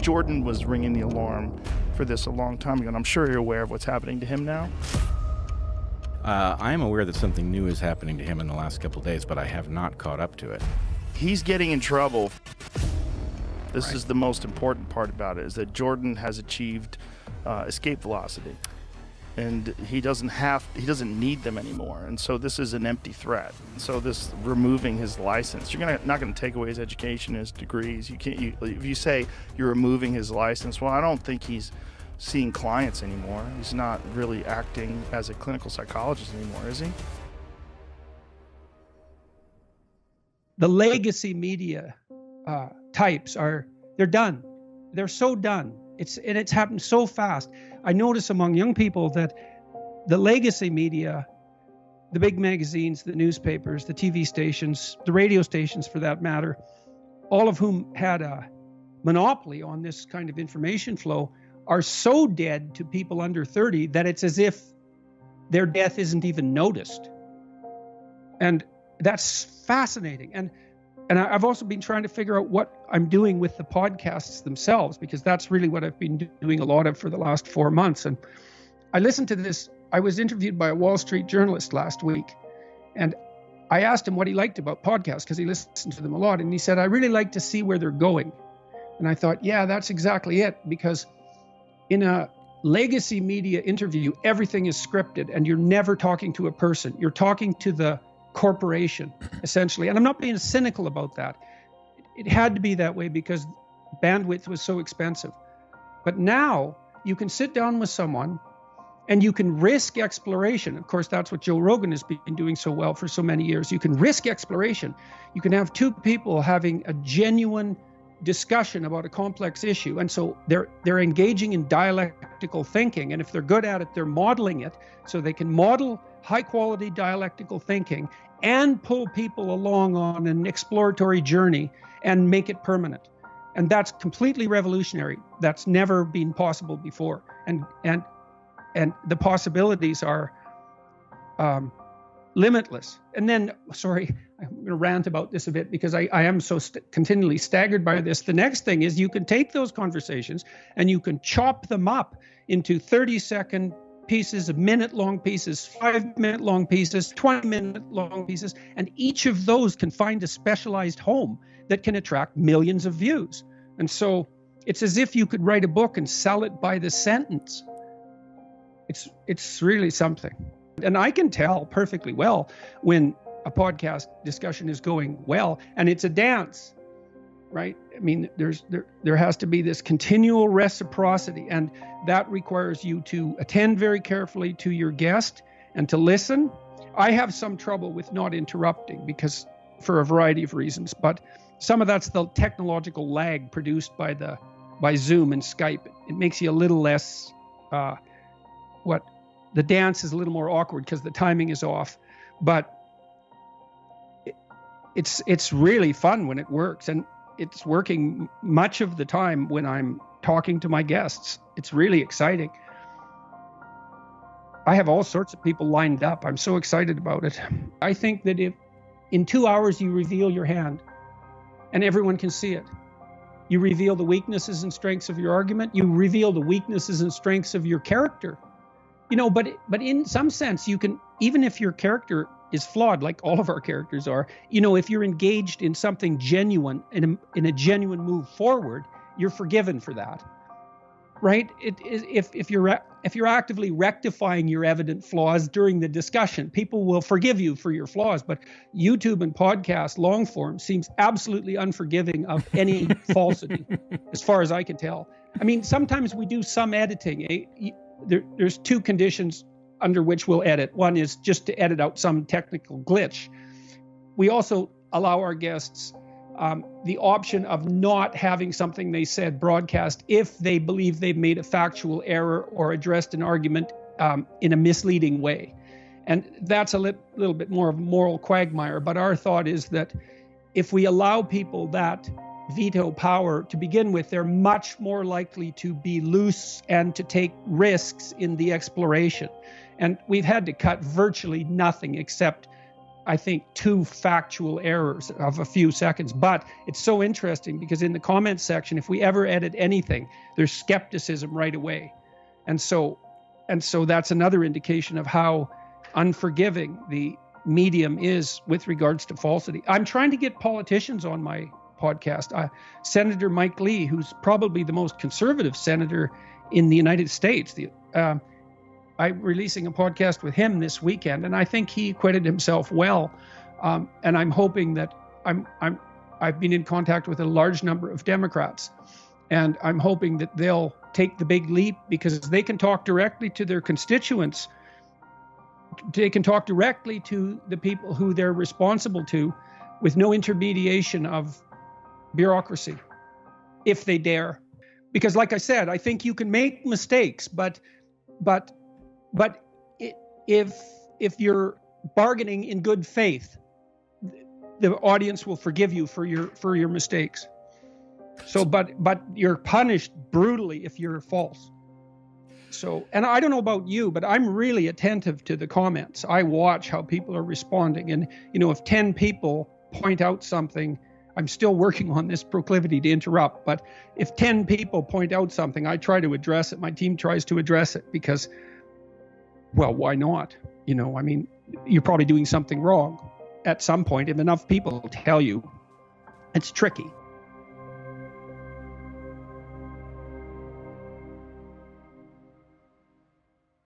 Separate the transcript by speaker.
Speaker 1: Jordan was ringing the alarm for this a long time ago, and I'm sure you're aware of what's happening to him now.
Speaker 2: I am aware that something new is happening to him in the last couple of days, but I have not caught up to it.
Speaker 1: He's getting in trouble. This
Speaker 2: Right.
Speaker 1: is the most important part about it, is that Jordan has achieved escape velocity. And he doesn't need them anymore. And so this is an empty threat. So this removing his license, you're not going to take away his education, his degrees. If you say you're removing his license, well, I don't think he's seeing clients anymore. He's not really acting as a clinical psychologist anymore, is he?
Speaker 3: The legacy media types they're done. They're so done. It's happened so fast. I notice among young people that the legacy media, the big magazines, the newspapers, the TV stations, the radio stations for that matter, all of whom had a monopoly on this kind of information flow, are so dead to people under 30 that it's as if their death isn't even noticed. And that's fascinating. And I've also been trying to figure out what I'm doing with the podcasts themselves, because that's really what I've been doing a lot of for the last 4 months. And I listened to this. I was interviewed by a Wall Street journalist last week, and I asked him what he liked about podcasts, because he listened to them a lot. And he said, I really like to see where they're going. And I thought, yeah, that's exactly it. Because in a legacy media interview, everything is scripted and you're never talking to a person. You're talking to the corporation, essentially. And I'm not being cynical about that. It had to be that way because bandwidth was so expensive. But now you can sit down with someone and you can risk exploration. Of course, that's what Joe Rogan has been doing so well for so many years. You can risk exploration. You can have two people having a genuine discussion about a complex issue. And so they're engaging in dialectical thinking. And if they're good at it, they're modeling it. So they can model high quality dialectical thinking and pull people along on an exploratory journey and make it permanent. And that's completely revolutionary. That's never been possible before. And the possibilities are limitless. And then, sorry, I'm going to rant about this a bit because I am so continually staggered by this. The next thing is you can take those conversations and you can chop them up into 30-second pieces, minute-long pieces, 5-minute-long pieces, 20-minute-long pieces, and each of those can find a specialized home that can attract millions of views. And so it's as if you could write a book and sell it by the sentence. It's really something. And I can tell perfectly well when a podcast discussion is going well, and it's a dance, right? I mean, there has to be this continual reciprocity, and that requires you to attend very carefully to your guest and to listen. I have some trouble with not interrupting because for a variety of reasons, but some of that's the technological lag produced by Zoom and Skype. It makes you a little less, the dance is a little more awkward because the timing is off, but it's really fun when it works, and it's working much of the time when I'm talking to my guests. It's really exciting. I have all sorts of people lined up. I'm so excited about it. I think that if in 2 hours you reveal your hand and everyone can see it, you reveal the weaknesses and strengths of your argument, you reveal the weaknesses and strengths of your character. But in some sense, you can, even if your character is flawed, like all of our characters are, if you're engaged in something genuine, in a genuine move forward, you're forgiven for that, right? If you're actively rectifying your evident flaws during the discussion, people will forgive you for your flaws. But YouTube and podcast long form seems absolutely unforgiving of any falsity, as far as I can tell. I mean, sometimes we do some editing. There's two conditions under which we'll edit. One is just to edit out some technical glitch. We also allow our guests the option of not having something they said broadcast if they believe they've made a factual error or addressed an argument in a misleading way. And that's a little bit more of a moral quagmire. But our thought is that if we allow people that veto power to begin with, they're much more likely to be loose and to take risks in the exploration. And we've had to cut virtually nothing except I think, two factual errors of a few seconds. But it's so interesting because in the comments section, if we ever edit anything, there's skepticism right away. And so that's another indication of how unforgiving the medium is with regards to falsity. I'm trying to get politicians on my podcast. Senator Mike Lee, who's probably the most conservative senator in the United States. I'm releasing a podcast with him this weekend, and I think he acquitted himself well. And I'm hoping that I've been in contact with a large number of Democrats, and I'm hoping that they'll take the big leap because they can talk directly to their constituents. They can talk directly to the people who they're responsible to with no intermediation of bureaucracy, if they dare. Because like I said, I think you can make mistakes, but if you're bargaining in good faith, the audience will forgive you for your mistakes. So, but you're punished brutally if you're false. So, and I don't know about you, but I'm really attentive to the comments. I watch how people are responding. And, if 10 people point out something, I'm still working on this proclivity to interrupt, but if 10 people point out something, I try to address it. My team tries to address it because, well, why not? You're probably doing something wrong at some point. If enough people tell you, it's tricky.